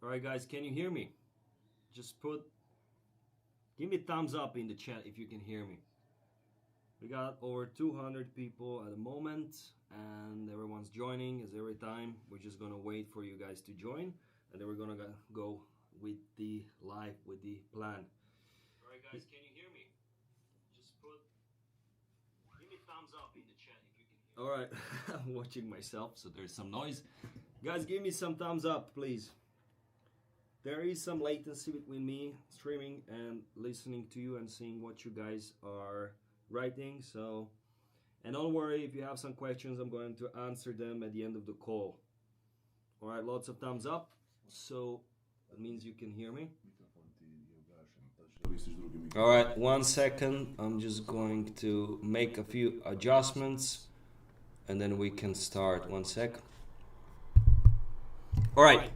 All right, guys, can you hear me? Just give me a thumbs up in the chat if you can hear me. We got over 200 people at the moment, and everyone's joining as every time. We're just gonna wait for you guys to join, and then we're gonna go with the live, with the plan. All right, guys, can you hear me? Just give me a thumbs up in the chat if you can hear me. All right, I'm watching myself, so there's some noise. Guys, give me some thumbs up, please. There is some latency between me streaming and listening to you and seeing what you guys are writing. So, and don't worry, if you have some questions, I'm going to answer them at the end of the call. All right, lots of thumbs up. So that means you can hear me. All right, 1 second. I'm just going to make a few adjustments and then we can start. 1 sec. All right.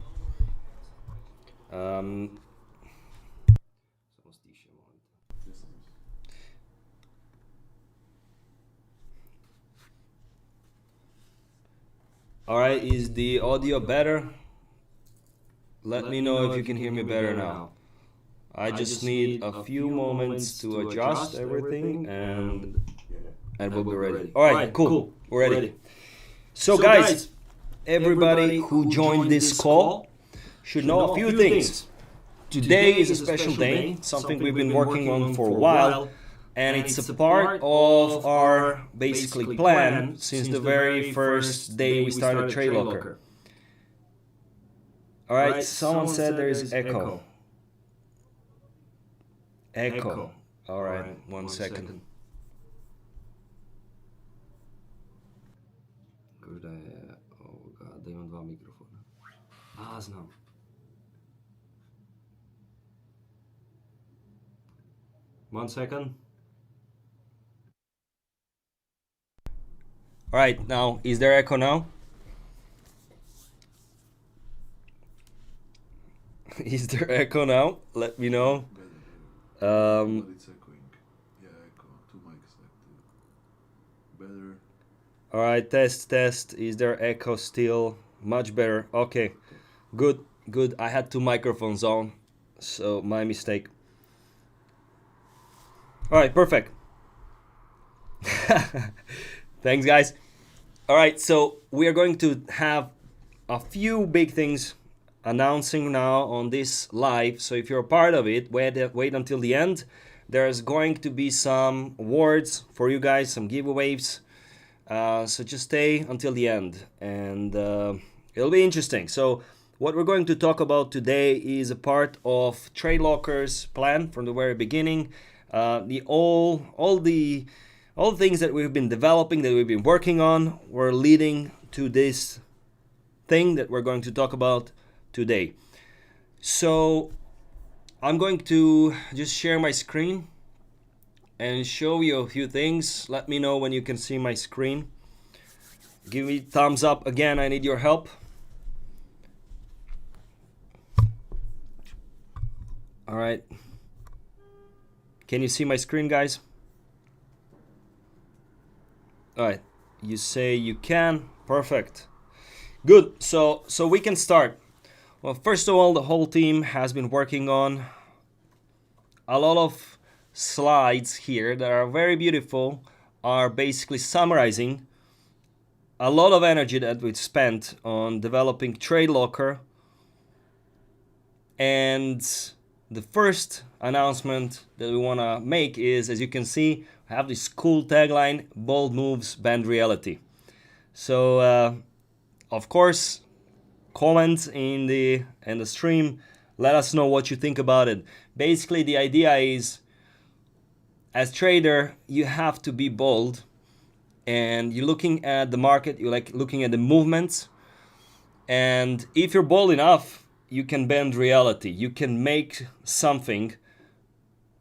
All right, is the audio better? Let me know if you can hear me better now. I just need a few moments to adjust everything and we'll be ready. All right, cool. We're ready. So guys, everybody who joined this call should know a few things. Today is a special day, something we've been working on for a while, and it's a part of our basically plan since the very first day we started TradeLocker. All right, someone said there is echo. Echo. All right, 1 second. Oh god, da imam dva mikrofona. Znam. One second. All right, now, is there echo now? Is there echo now? Let me know. It's echoing. Yeah, echo. 2 mics active. Better. All right, test. Is there echo still? Much better. Okay, good. I had 2 microphones on, so my mistake. All right, perfect. Thanks, guys. All right, so we are going to have a few big things announcing now on this live. So if you're a part of it, wait until the end. There's going to be some awards for you guys, some giveaways. So just stay until the end, and it'll be interesting. So what we're going to talk about today is a part of TradeLocker's plan from the very beginning. All the things that we've been developing, that we've been working on, were leading to this thing that we're going to talk about today. So I'm going to just share my screen and show you a few things. Let me know when you can see my screen. Give me thumbs up again, I need your help. All right. Can you see my screen, guys? All right, you say you can. Perfect. Good. So we can start. Well, first of all, the whole team has been working on a lot of slides here that are very beautiful, are basically summarizing a lot of energy that we've spent on developing TradeLocker. And the first announcement that we want to make is, as you can see, I have this cool tagline: bold moves, bend reality. So of course, comment in the stream, let us know what you think about it. Basically, the idea is, as trader, you have to be bold, and you're looking at the market, you're like looking at the movements, and if you're bold enough, you can bend reality. You can make something,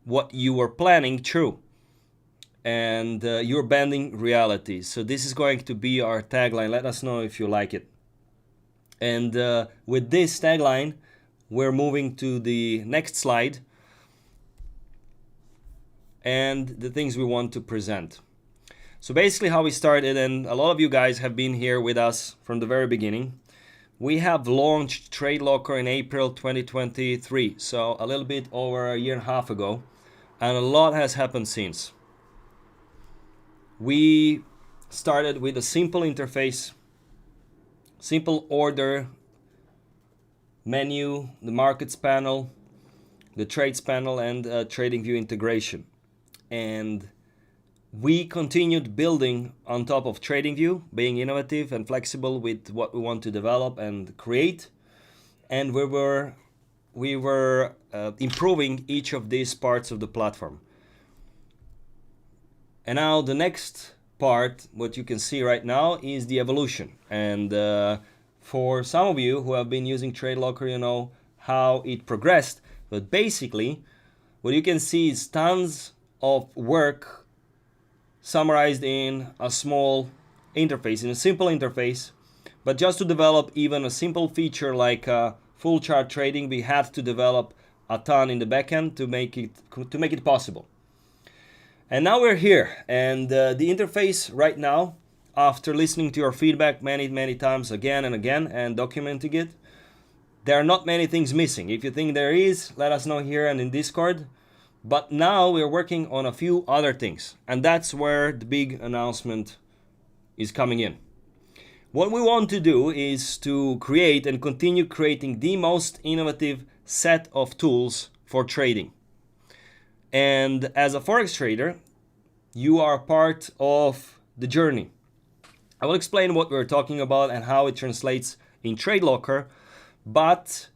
what you were planning, true. And you're bending reality. So this is going to be our tagline. Let us know if you like it. And with this tagline, we're moving to the next slide and the things we want to present. So basically how we started, and a lot of you guys have been here with us from the very beginning. We have launched TradeLocker in April 2023, so a little bit over a year and a half ago, and a lot has happened since. We started with a simple interface, simple order menu, the markets panel, the trades panel, and TradingView integration. And we continued building on top of TradingView, being innovative and flexible with what we want to develop and create. And we were improving each of these parts of the platform. And now the next part, what you can see right now, is the evolution. And for some of you who have been using TradeLocker, you know how it progressed. But basically, what you can see is tons of work summarized in a small interface, in a simple interface. But just to develop even a simple feature like full chart trading, we had to develop a ton in the backend to make it possible. And now we're here, and the interface right now, after listening to your feedback many times again and again and documenting it, there are not many things missing. If you think there is, let us know here and in Discord. But now we're working on a few other things, and that's where the big announcement is coming in. What we want to do is to create and continue creating the most innovative set of tools for trading. And as a Forex trader, you are part of the journey. I will explain what we're talking about and how it translates in TradeLocker, but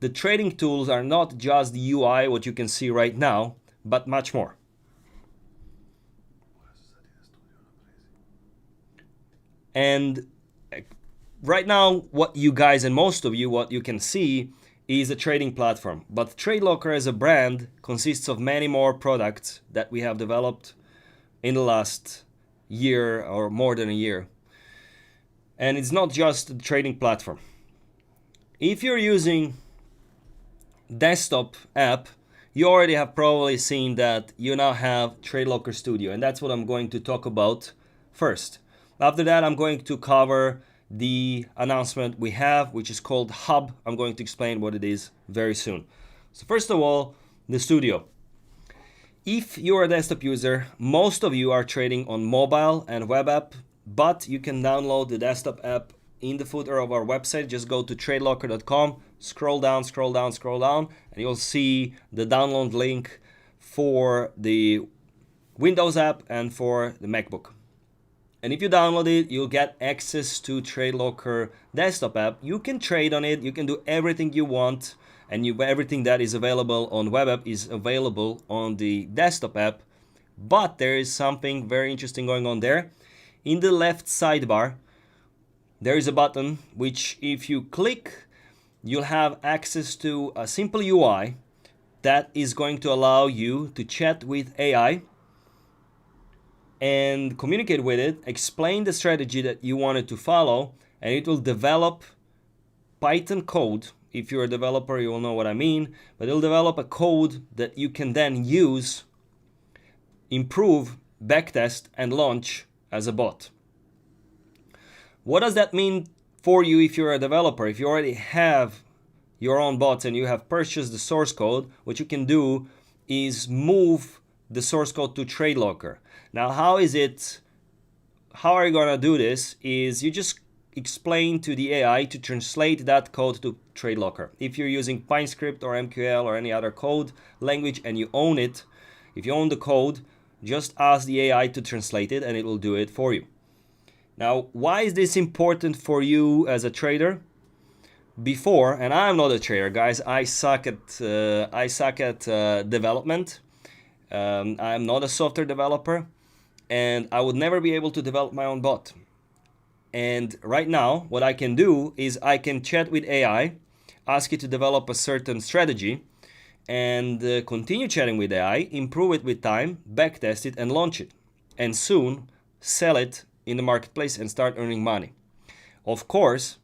the trading tools are not just the UI, what you can see right now, but much more. And right now, what you guys and most of you, what you can see is a trading platform. But TradeLocker as a brand consists of many more products that we have developed in the last year or more than a year. And it's not just a trading platform. If you're using desktop app, you already have probably seen that you now have TradeLocker Studio, and that's what I'm going to talk about first. After that, I'm going to cover the announcement we have, which is called Hub. I'm going to explain what it is very soon. So first of all, the studio. If you're a desktop user, most of you are trading on mobile and web app, but you can download the desktop app in the footer of our website. Just go to TradeLocker.com, scroll down, and you'll see the download link for the Windows app and for the MacBook. And if you download it, you'll get access to TradeLocker desktop app. You can trade on it, you can do everything you want, and everything that is available on web app is available on the desktop app. But there is something very interesting going on there. In the left sidebar, there is a button which if you click, you'll have access to a simple UI that is going to allow you to chat with AI and communicate with it, explain the strategy that you wanted to follow, and it will develop Python code. If you're a developer, you will know what I mean, but it'll develop a code that you can then use, improve, backtest, and launch as a bot. What does that mean for you if you're a developer? If you already have your own bots and you have purchased the source code, what you can do is move the source code to TradeLocker. Now, how are you gonna do this? Is you just explain to the AI to translate that code to TradeLocker. If you're using PineScript or MQL or any other code language and you own it, if you own the code, just ask the AI to translate it and it will do it for you. Now, why is this important for you as a trader? Before, and I'm not a trader, guys. I suck at development. I'm not a software developer, and I would never be able to develop my own bot. And right now, what I can do is I can chat with AI, ask it to develop a certain strategy, and continue chatting with AI, improve it with time, backtest it, and launch it. And soon, sell it in the marketplace and start earning money. Of course,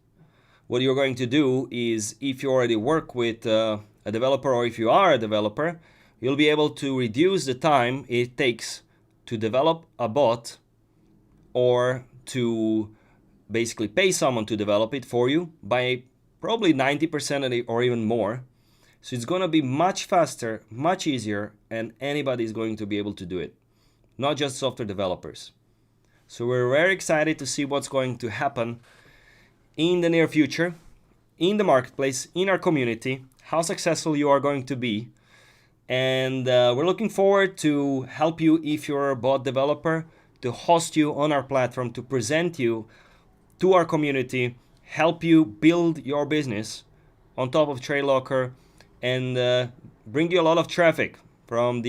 what you're going to do is if you already work with a developer or if you are a developer, you'll be able to reduce the time it takes to develop a bot or to basically pay someone to develop it for you by probably 90% or even more. So it's going to be much faster, much easier, and anybody is going to be able to do it, not just software developers. So we're very excited to see what's going to happen in the near future, in the marketplace, in our community, how successful you are going to be. And we're looking forward to help you if you're a bot developer, to host you on our platform, to present you to our community, help you build your business on top of TradeLocker, and bring you a lot of traffic from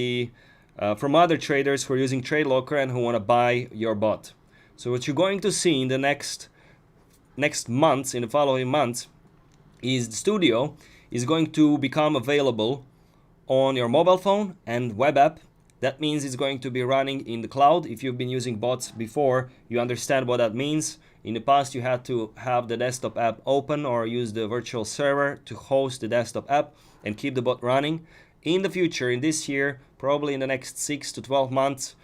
other traders who are using TradeLocker and who want to buy your bot. So what you're going to see in the next months, in the following months, is the studio is going to become available on your mobile phone and web app. That means it's going to be running in the cloud. If you've been using bots before, you understand what that means. In the past, you had to have the desktop app open or use the virtual server to host the desktop app and keep the bot running. In the future, in this year, probably in the next 6 to 12 months,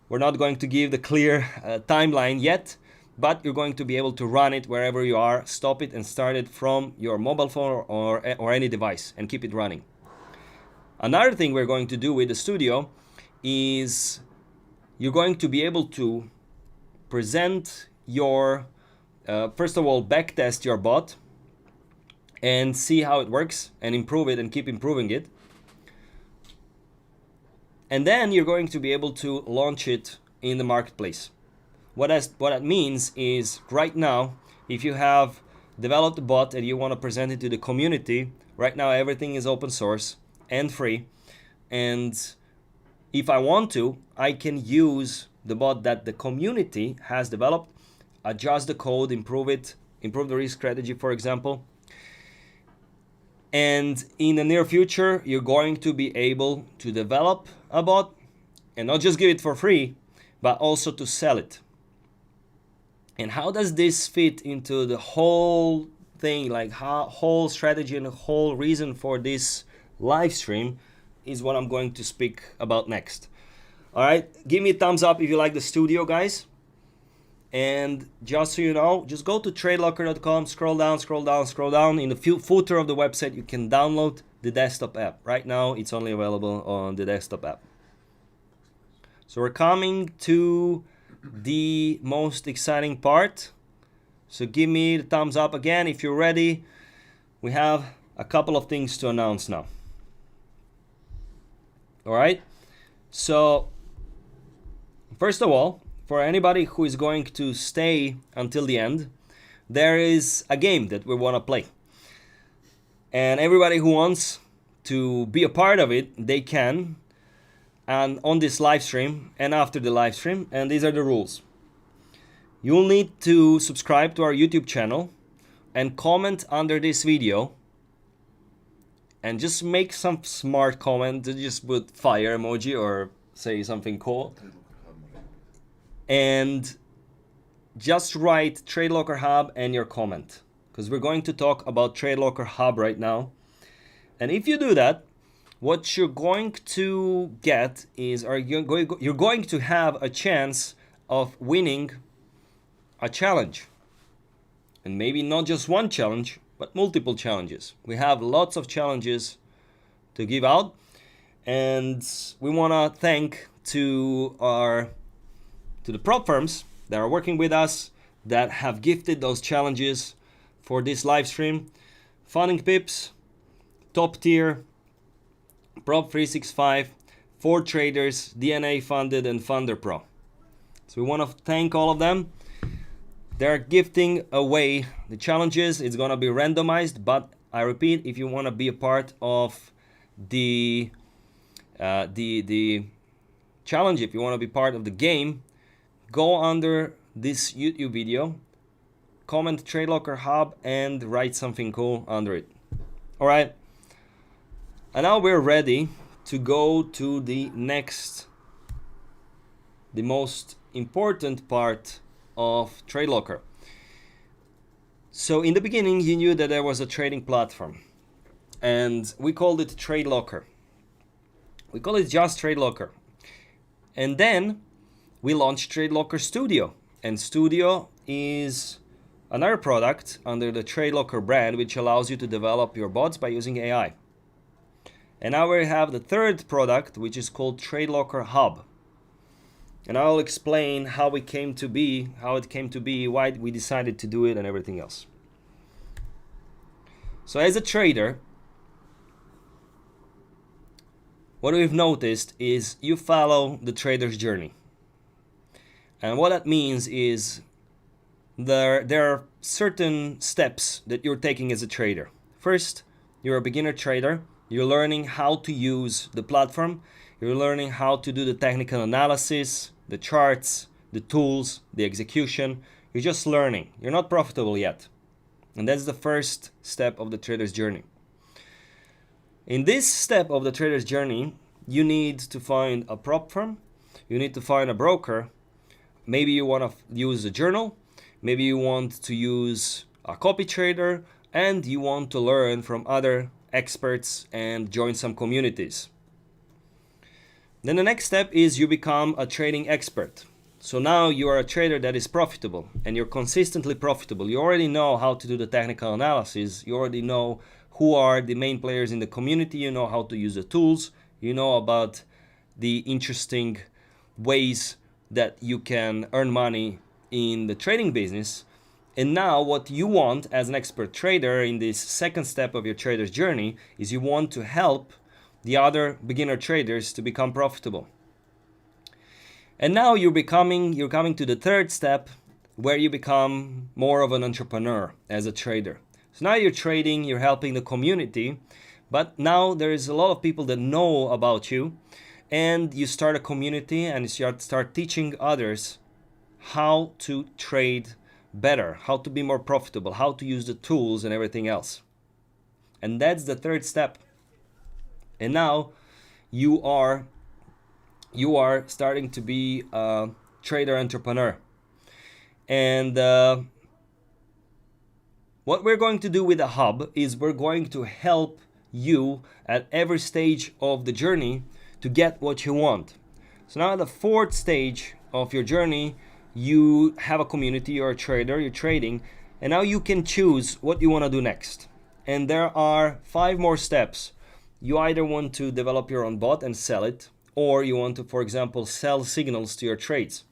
we're not going to give the clear timeline yet, but you're going to be able to run it wherever you are, stop it and start it from your mobile phone or any device and keep it running. Another thing we're going to do with the studio is you're going to be able to present your, first of all, backtest your bot and see how it works and improve it and keep improving it. And then you're going to be able to launch it in the marketplace. What that means is right now, if you have developed a bot and you want to present it to the community, right now everything is open source and free. And if I want to, I can use the bot that the community has developed, adjust the code, improve the risk strategy, for example. And in the near future, you're going to be able to develop a bot and not just give it for free, but also to sell it. And how does this fit into the whole thing, like whole strategy and the whole reason for this live stream is what I'm going to speak about next. All right, give me a thumbs up if you like the studio, guys. And just so you know, just go to TradeLocker.com, scroll down. In the footer of the website, you can download the desktop app. Right now, it's only available on the desktop app. So we're coming to the most exciting part. So give me the thumbs up again if you're ready. We have a couple of things to announce now. All right. So first of all, for anybody who is going to stay until the end, there is a game that we want to play. And everybody who wants to be a part of it, they can. And on this live stream and after the live stream, and these are the rules. You'll need to subscribe to our YouTube channel and comment under this video. And just make some smart comment, just put fire emoji or say something cool. And just write TradeLocker Hub and your comment, because we're going to talk about TradeLocker Hub right now. And if you do that, what you're going to get is you're going to have a chance of winning a challenge. And maybe not just one challenge, but multiple challenges. We have lots of challenges to give out. And we want to thank to the prop firms that are working with us, that have gifted those challenges for this live stream. Funding Pips, Top Tier, Prop 365, 4 Traders, DNA Funded, and Funder Pro. So we want to thank all of them. They're gifting away the challenges. It's going to be randomized, but I repeat, if you want to be a part of the challenge, if you want to be part of the game, go under this YouTube video, comment TradeLocker Hub, and write something cool under it. All right. And now we're ready to go to the most important part of TradeLocker. So in the beginning, you knew that there was a trading platform, and we called it TradeLocker. We call it just TradeLocker. And then we launched TradeLocker Studio, And Studio is another product under the TradeLocker brand, which allows you to develop your bots by using AI. And now we have the third product, which is called TradeLocker Hub. And I'll explain how it came to be, why we decided to do it, and everything else. So as a trader, what we've noticed is you follow the trader's journey. And what that means is there are certain steps that you're taking as a trader. First, you're a beginner trader. You're learning how to use the platform. You're learning how to do the technical analysis, the charts, the tools, the execution. You're just learning. You're not profitable yet. And that's the first step of the trader's journey. In this step of the trader's journey, you need to find a prop firm. You need to find a broker. Maybe you want to use a journal. Maybe you want to use a copy trader. And you want to learn from other experts and join some communities. Then the next step is you become a trading expert. So now you are a trader that is profitable and you're consistently profitable. You already know how to do the technical analysis. You already know who are the main players in the community. You know how to use the tools. You know about the interesting ways that you can earn money in the trading business. And now what you want as an expert trader in this second step of your trader's journey is you want to help the other beginner traders to become profitable. And now you're coming to the third step where you become more of an entrepreneur as a trader. So now you're trading, you're helping the community, but now there is a lot of people that know about you, and you start a community and you start teaching others how to trade better, how to be more profitable, how to use the tools and everything else. And that's the third step. And now you are starting to be a trader entrepreneur. And what we're going to do with the hub is we're going to help you at every stage of the journey to get what you want. So now at the fourth stage of your journey, you have a community, you're a trader, you're trading, and now you can choose what you want to do next. And there are 5 more steps. You either want to develop your own bot and sell it, or you want to, for example, sell signals to your trades.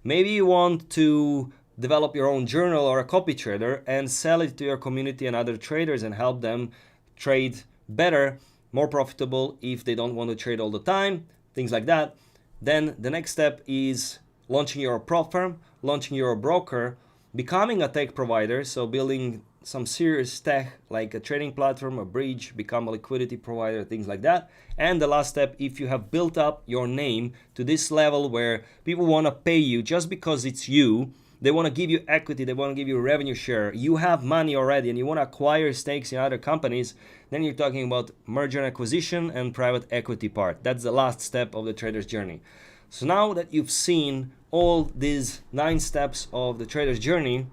Maybe you want to develop your own journal or a copy trader and sell it to your community and other traders and help them trade better, more profitable if they don't want to trade all the time, things like that. Then the next step is launching your prop firm, launching your broker, becoming a tech provider, so building some serious tech like a trading platform, a bridge, become a liquidity provider, things like that. And the last step, if you have built up your name to this level where people want to pay you just because it's you, they want to give you equity, they want to give you a revenue share, you have money already and you want to acquire stakes in other companies, then you're talking about merger and acquisition and private equity part. That's the last step of the trader's journey. So now that you've seen all these 9 steps of the trader's journey,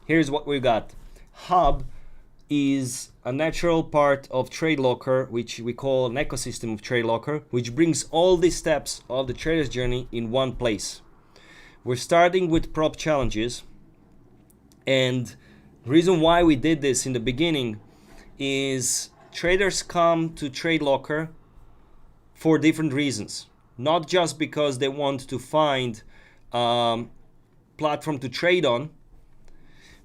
here's what we got. Hub is a natural part of TradeLocker, which we call an ecosystem of TradeLocker, which brings all these steps of the trader's journey in one place. We're starting with prop challenges, and the reason why we did this in the beginning is traders come to TradeLocker for different reasons. Not just because they want to find a platform to trade on,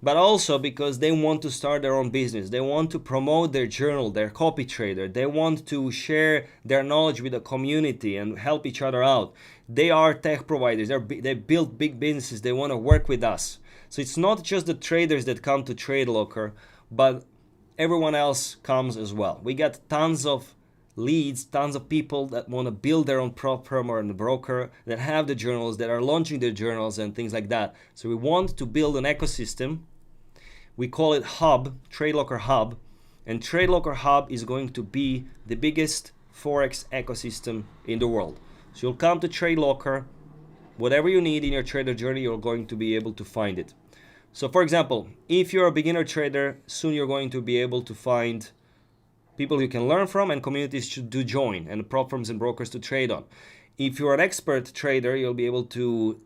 but also because they want to start their own business. They want to promote their journal, their copy trader. They want to share their knowledge with the community and help each other out. They are tech providers. They build big businesses. They want to work with us. So it's not just the traders that come to TradeLocker, but everyone else comes as well. We got tons of leads, tons of people that want to build their own prop firm or a broker, that have the journals, that are launching their journals and things like that. So we want to build an ecosystem. We call it Hub, TradeLocker Hub, and TradeLocker Hub is going to be the biggest Forex ecosystem in the world. So you'll come to TradeLocker, whatever you need in your trader journey, you're going to be able to find it. So for example, if you're a beginner trader, soon you're going to be able to find people you can learn from and communities to join and prop firms and brokers to trade on. If you're an expert trader, you'll be able to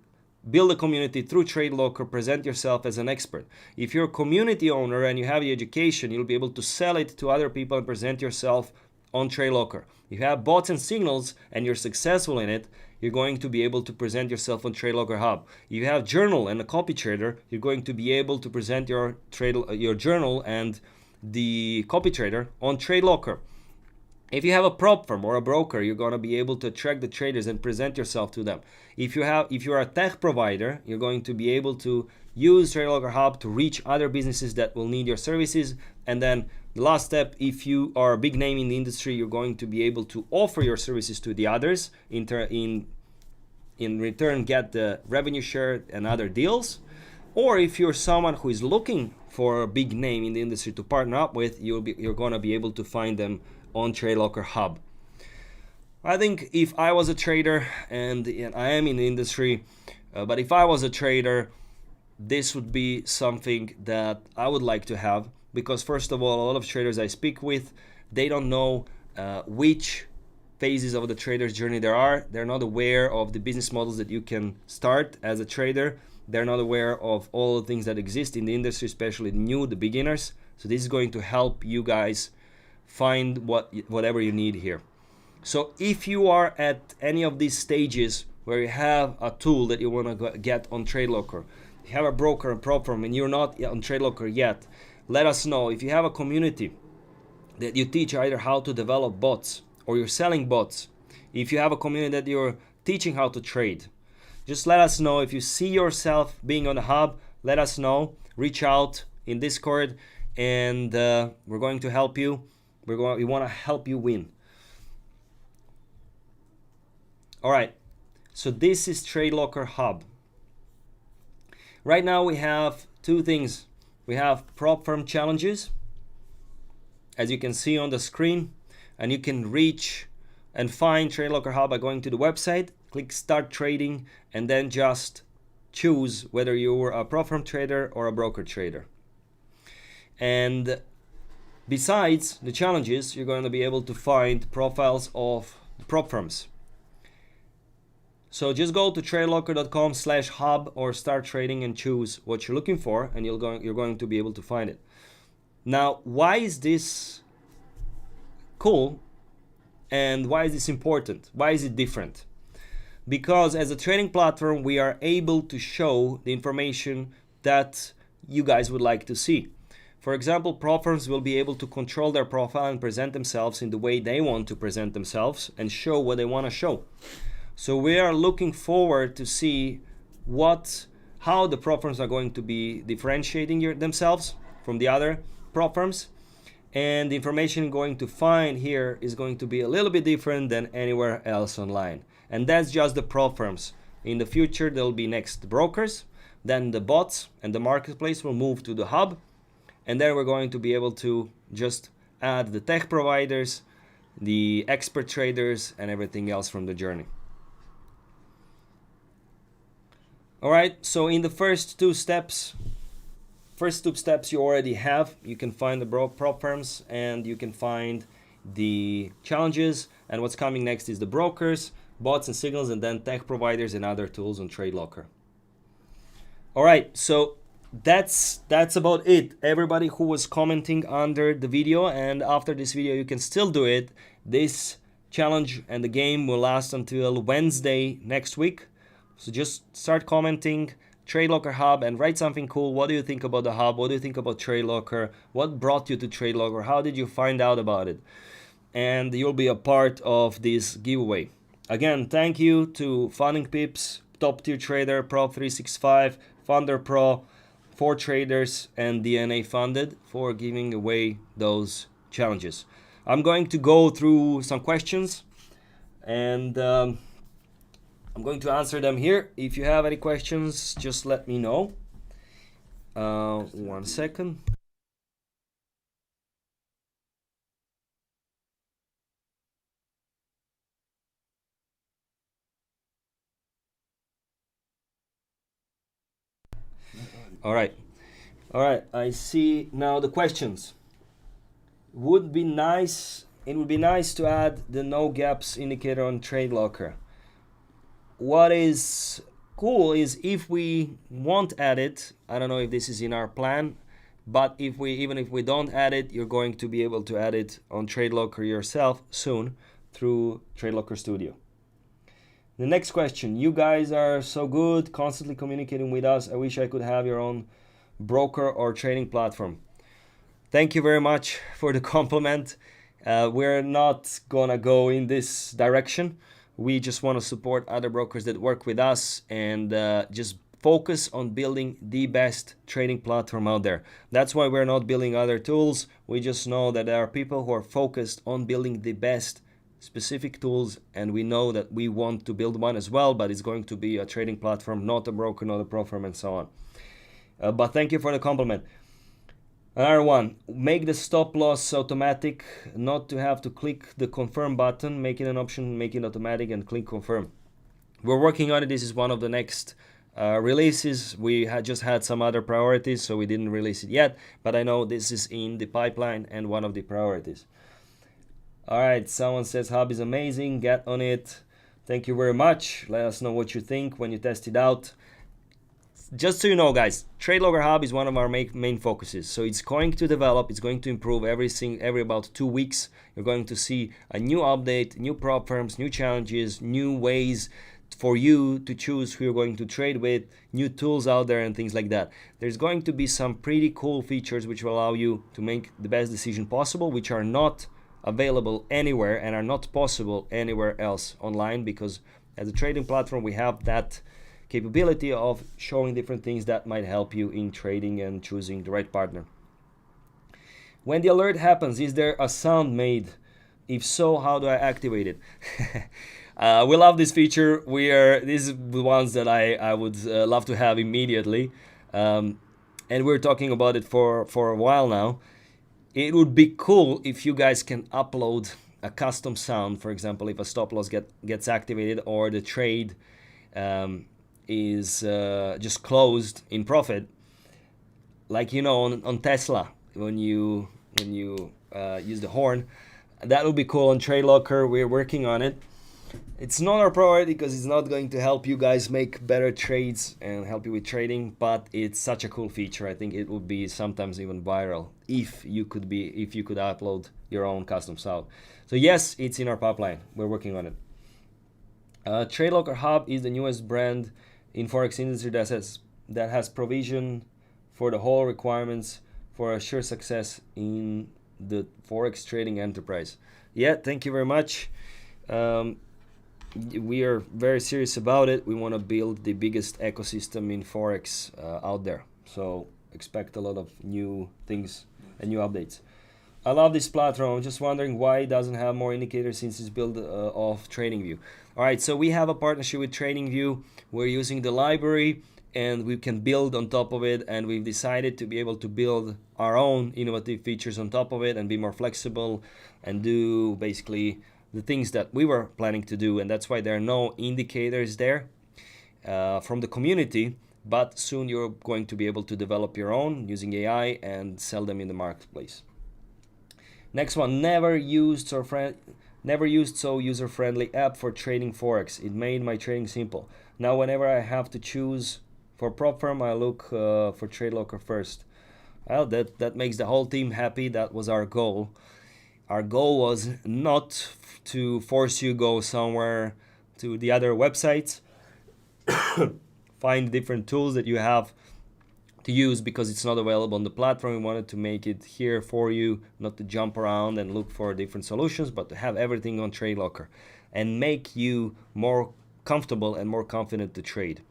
build a community through TradeLocker, present yourself as an expert. If you're a community owner and you have the education, you'll be able to sell it to other people and present yourself on TradeLocker. If you have bots and signals and you're successful in it, you're going to be able to present yourself on TradeLocker Hub. If you have journal and a copy trader, you're going to be able to present your journal and the copy trader on TradeLocker. If you have a prop firm or a broker, you're going to be able to attract the traders and present yourself to them. If you're a tech provider, you're going to be able to use TradeLocker Hub to reach other businesses that will need your services. And then the last step, if you are a big name in the industry, you're going to be able to offer your services to the others, in return get the revenue share and other deals. Or if you're someone who is looking for a big name in the industry to partner up with, you're going to be able to find them on TradeLocker Hub. I think if I was a trader, and I am in the industry, but if I was a trader, this would be something that I would like to have, because first of all, a lot of traders I speak with, they don't know which phases of the trader's journey there are. They're not aware of the business models that you can start as a trader. They're not aware of all the things that exist in the industry, especially the beginners. So this is going to help you guys find whatever you need here. So if you are at any of these stages where you have a tool that you want to get on TradeLocker, you have a broker and prop firm and you're not on TradeLocker yet, let us know. If you have a community that you teach either how to develop bots or you're selling bots, if you have a community that you're teaching how to trade, just let us know. If you see yourself being on the hub, let us know. Reach out in Discord and we're going to help you. We want to help you win. All right, so this is TradeLocker Hub. Right now we have two things. We have prop firm challenges, as you can see on the screen, and you can reach and find TradeLocker Hub by going to the website, click Start Trading, and then just choose whether you're a prop firm trader or a broker trader. And besides the challenges, you're going to be able to find profiles of the prop firms. So just go to tradelocker.com/hub or start trading and choose what you're looking for, and you're going to be able to find it. Now, why is this cool and why is this important? Why is it different? Because as a trading platform, we are able to show the information that you guys would like to see. For example, prop firms will be able to control their profile and present themselves in the way they want to present themselves and show what they want to show. So we are looking forward to see how the prop firms are going to be differentiating themselves from the other prop firms. And the information you're going to find here is going to be a little bit different than anywhere else online. And that's just the prop firms. In the future, there'll be next brokers, then the bots and the marketplace will move to the hub. And then we're going to be able to just add the tech providers, the expert traders, and everything else from the journey. All right, so in the first two steps you already have. You can find the prop firms and you can find the challenges. And what's coming next is the brokers, bots and signals, and then tech providers and other tools on TradeLocker. All right, so that's about it. Everybody who was commenting under the video, and after this video you can still do it. This challenge and the game will last until Wednesday next week. So just start commenting TradeLocker Hub and write something cool. What do you think about the hub? What do you think about TradeLocker? What brought you to TradeLocker? How did you find out about it? And you'll be a part of this giveaway. Again, thank you to Funding Pips, Top Tier Trader, Prop365, Funder Pro, 4Traders, and DNA Funded for giving away those challenges. I'm going to go through some questions and I'm going to answer them here. If you have any questions, just let me know. 1 second. All right, I see now the questions. It would be nice to add the no gaps indicator on TradeLocker. What is cool is if we won't add it, I don't know if this is in our plan, but even if we don't add it, you're going to be able to add it on TradeLocker yourself soon through TradeLocker Studio. The next question, you guys are so good, constantly communicating with us. I wish I could have your own broker or trading platform. Thank you very much for the compliment. We're not gonna go in this direction. We just want to support other brokers that work with us and just focus on building the best trading platform out there. That's why we're not building other tools. We just know that there are people who are focused on building the best specific tools, and we know that we want to build one as well, but it's going to be a trading platform, not a broker, not a pro firm, and so on. But thank you for the compliment. Another one, make the stop loss automatic, not to have to click the confirm button, make it an option, make it automatic, and click confirm. We're working on it. This is one of the next releases. We had just had some other priorities, so we didn't release it yet, but I know this is in the pipeline and one of the priorities. All right, someone says Hub is amazing, get on it. Thank you very much. Let us know what you think when you test it out. Just so you know, guys, TradeLocker Hub is one of our main focuses. So it's going to develop, it's going to improve every about 2 weeks. You're going to see a new update, new prop firms, new challenges, new ways for you to choose who you're going to trade with, new tools out there and things like that. There's going to be some pretty cool features which will allow you to make the best decision possible, which are not available anywhere and are not possible anywhere else online, because as a trading platform we have that capability of showing different things that might help you in trading and choosing the right partner. When the alert happens, is there a sound made? If so, how do I activate it? We love this feature. These are the ones that I would love to have immediately, and we're talking about it for a while now. It would be cool if you guys can upload a custom sound. For example, if a stop loss gets activated or the trade is just closed in profit, like on Tesla when you use the horn. That would be cool on TradeLocker. We're working on it. It's not our priority because it's not going to help you guys make better trades and help you with trading, but it's such a cool feature. I think it would be sometimes even viral if you could upload your own custom sound. So yes, it's in our pipeline. We're working on it. TradeLocker Hub is the newest brand in Forex industry that has provision for the whole requirements for a sure success in the Forex trading enterprise. Yeah, thank you very much. We are very serious about it. We want to build the biggest ecosystem in Forex out there. So expect a lot of new things and new updates. I love this platform. I'm just wondering why it doesn't have more indicators since it's built off TradingView. All right, so we have a partnership with TradingView. We're using the library and we can build on top of it, and we've decided to be able to build our own innovative features on top of it and be more flexible and do basically the things that we were planning to do, and that's why there are no indicators there from the community, but soon you're going to be able to develop your own using AI and sell them in the marketplace. Next one, never used so user-friendly app for trading Forex. It made my trading simple. Now whenever I have to choose for prop firm, I look for TradeLocker first. Well, that makes the whole team happy. That was our goal. Our goal was not to force you go somewhere to the other websites, find different tools that you have to use because it's not available on the platform. We wanted to make it here for you, not to jump around and look for different solutions, but to have everything on TradeLocker and make you more comfortable and more confident to trade.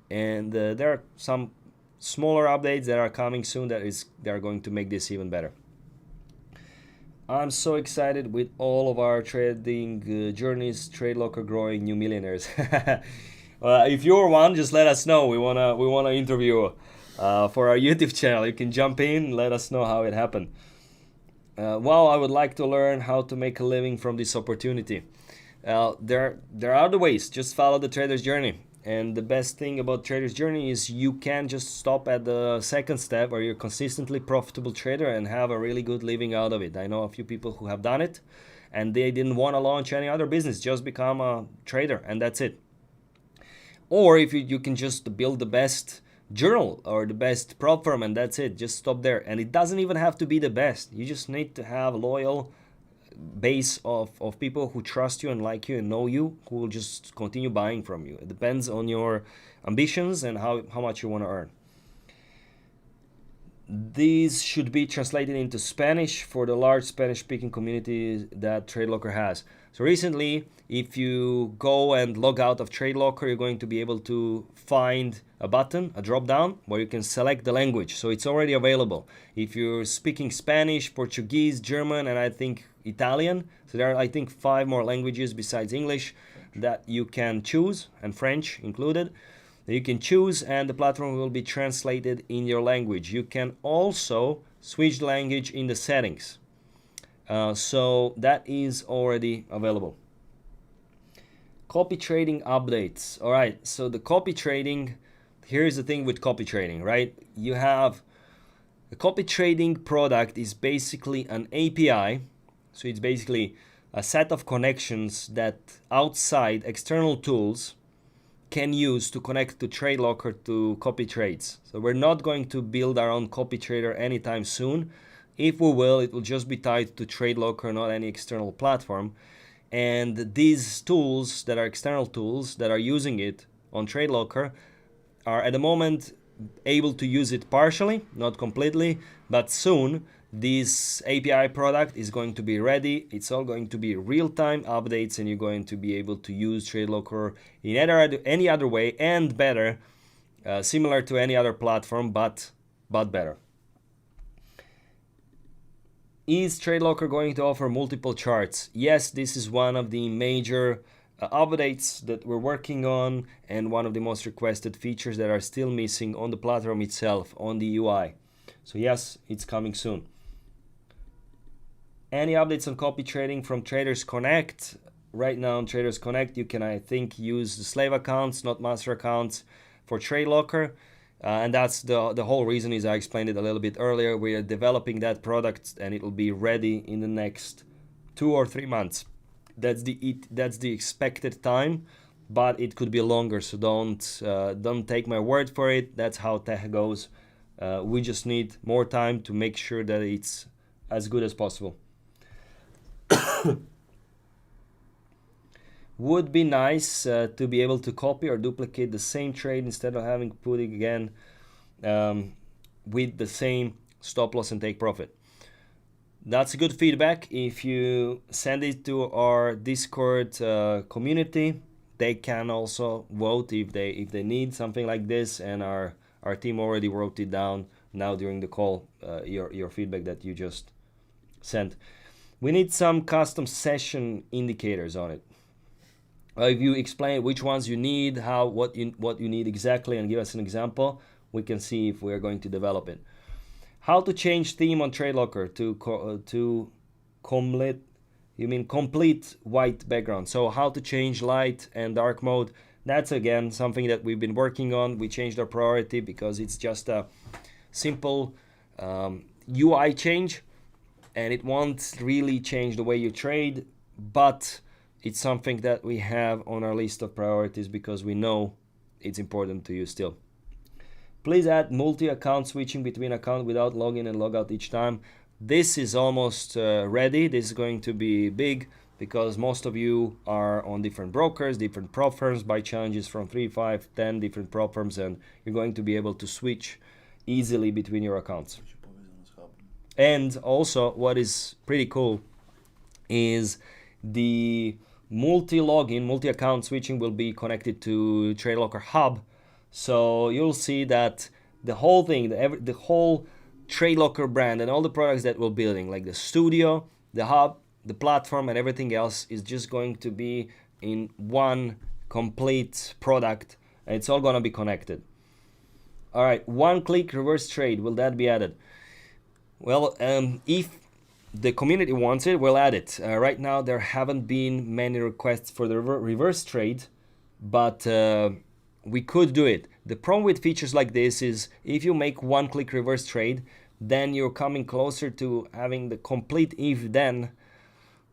And there are some smaller updates that are coming soon that are going to make this even better. I'm so excited with all of our trading journeys, TradeLocker growing new millionaires. If you're one, just let us know. We wanna interview for our YouTube channel. You can jump in, let us know how it happened. Wow, I would like to learn how to make a living from this opportunity. There are other ways. Just follow the trader's journey. And the best thing about trader's journey is you can just stop at the second step where you're a consistently profitable trader and have a really good living out of it. I know a few people who have done it and they didn't want to launch any other business, just become a trader and that's it. Or if you can just build the best journal or the best prop firm and that's it, just stop there. And it doesn't even have to be the best. You just need to have a loyal base of people who trust you and like you and know you, who will just continue buying from you. It depends on your ambitions and how much you want to earn. These should be translated into Spanish for the large Spanish-speaking community that TradeLocker has. So recently, if you go and log out of TradeLocker, you're going to be able to find a button, a drop-down, where you can select the language. So it's already available. If you're speaking Spanish, Portuguese, German, and I think Italian, so there are, I think, 5 more languages besides English that you can choose, and French included. You can choose and the platform will be translated in your language. You can also switch the language in the settings. So that is already available. Copy trading updates. All right, so the copy trading, here's the thing with copy trading, right? You have the copy trading product is basically an API. So it's basically a set of connections that outside external tools can use to connect to TradeLocker to copy trades. So we're not going to build our own copy trader anytime soon. If we will, it will just be tied to TradeLocker, not any external platform. And these tools that are external tools that are using it on TradeLocker are at the moment able to use it partially, not completely, but soon this API product is going to be ready. It's all going to be real-time updates and you're going to be able to use TradeLocker in any other way and better, similar to any other platform, but better. Is TradeLocker going to offer multiple charts? Yes, this is one of the major updates that we're working on and one of the most requested features that are still missing on the platform itself, on the UI. So yes, it's coming soon. Any updates on copy trading from Traders Connect? Right now on Traders Connect, you can, I think, use the slave accounts, not master accounts, for TradeLocker. And that's the whole reason, is I explained it a little bit earlier. We are developing that product and it will be ready in the next 2 or 3 months. That's the expected time, but it could be longer. So don't take my word for it. That's how tech goes. We just need more time to make sure that it's as good as possible. Would be nice to be able to copy or duplicate the same trade instead of having to put it again with the same stop loss and take profit. That's a good feedback. If you send it to our Discord community, they can also vote if they need something like this, and our team already wrote it down now during the call, your feedback that you just sent. We need some custom session indicators on it. If you explain which ones you need, what you need exactly, and give us an example, we can see if we are going to develop it. How to change theme on TradeLocker to complete white background. So how to change light and dark mode. That's again something that we've been working on. We changed our priority because it's just a simple UI change and it won't really change the way you trade, but it's something that we have on our list of priorities because we know it's important to you still. Please add multi-account switching between accounts without login and logout each time. This is almost ready. This is going to be big because most of you are on different brokers, different prop firms, buy challenges from 3, 5, 10 different prop firms, and you're going to be able to switch easily between your accounts. And also, what is pretty cool is the multi-login, multi-account switching will be connected to TradeLocker Hub. So you'll see that the whole thing, the whole TradeLocker brand and all the products that we're building, like the studio, the hub, the platform, and everything else is just going to be in one complete product, and it's all going to be connected. All right, one-click reverse trade, will that be added? Well, if the community wants it, we'll add it. Right now, there haven't been many requests for the reverse trade, but we could do it. The problem with features like this is if you make one-click reverse trade, then you're coming closer to having the complete if-then,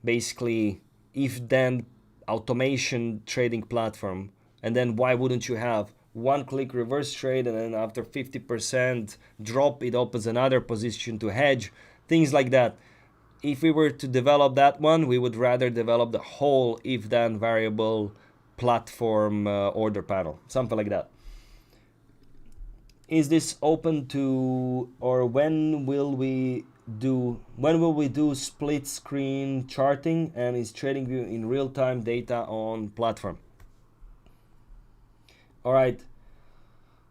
basically if-then automation trading platform. And then why wouldn't you have one click reverse trade, and then after 50% drop, it opens another position to hedge, things like that. If we were to develop that one, we would rather develop the whole if then variable platform order panel, something like that. Is this open to, or when will we do split screen charting, and is TradingView in real-time data on platform? All right,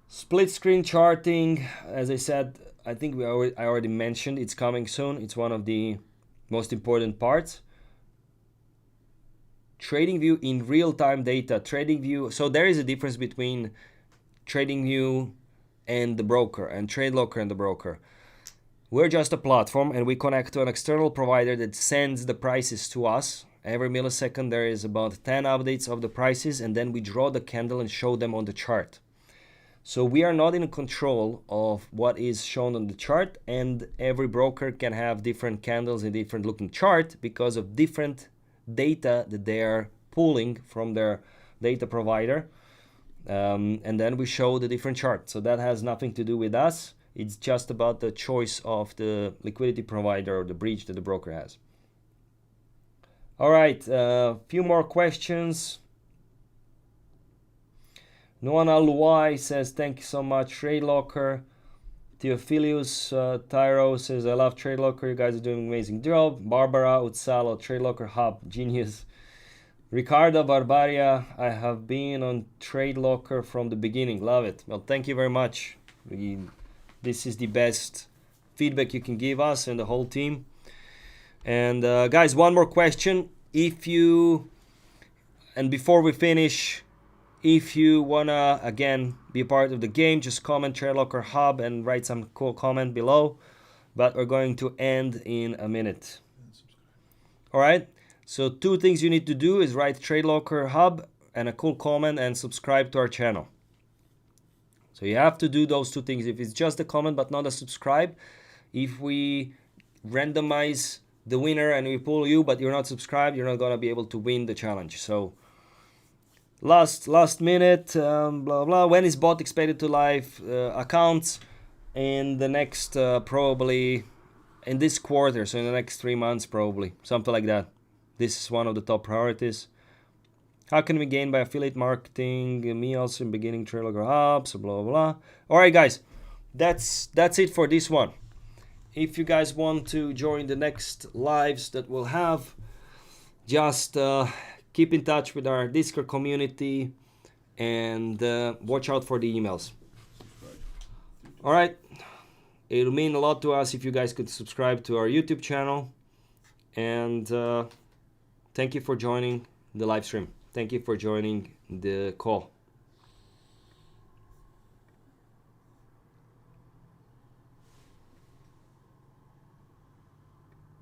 split screen charting, as I said, I think I already mentioned, it's coming soon. It's one of the most important parts. TradingView in real-time data. TradingView, so there is a difference between TradingView and the broker, and TradeLocker and the broker. We're just a platform, and we connect to an external provider that sends the prices to us. Every millisecond there is about 10 updates of the prices, and then we draw the candle and show them on the chart. So we are not in control of what is shown on the chart, and every broker can have different candles and different looking chart because of different data that they are pulling from their data provider. And then we show the different chart. So that has nothing to do with us. It's just about the choice of the liquidity provider or the bridge that the broker has. All right, a few more questions. Noan Aluai says, thank you so much, TradeLocker. Theophilus Tyro says, I love TradeLocker. You guys are doing an amazing job. Barbara Utsalo, TradeLocker Hub, genius. Ricardo Barbaria, I have been on TradeLocker from the beginning. Love it. Well, thank you very much. This is the best feedback you can give us and the whole team. And guys, one more question. Before we finish, if you wanna again be a part of the game, just comment TradeLocker Hub and write some cool comment below. But we're going to end in a minute. All right. So 2 things you need to do is write TradeLocker Hub and a cool comment and subscribe to our channel. So you have to do those 2 things. If it's just a comment but not a subscribe, if we randomize the winner and we pull you but you're not subscribed, you're not gonna be able to win the challenge. So last minute, blah blah. When is bot expected to live accounts? In the next probably in this quarter, so in the next 3 months probably, something like that. This is one of the top priorities. How can we gain by affiliate marketing? Me also in beginning TradeLocker Hub, so blah blah. All right, guys, that's it for this one. If you guys want to join the next lives that we'll have, just keep in touch with our Discord community and watch out for the emails. All right, it'll mean a lot to us if you guys could subscribe to our YouTube channel, and thank you for joining the live stream. Thank you for joining the call.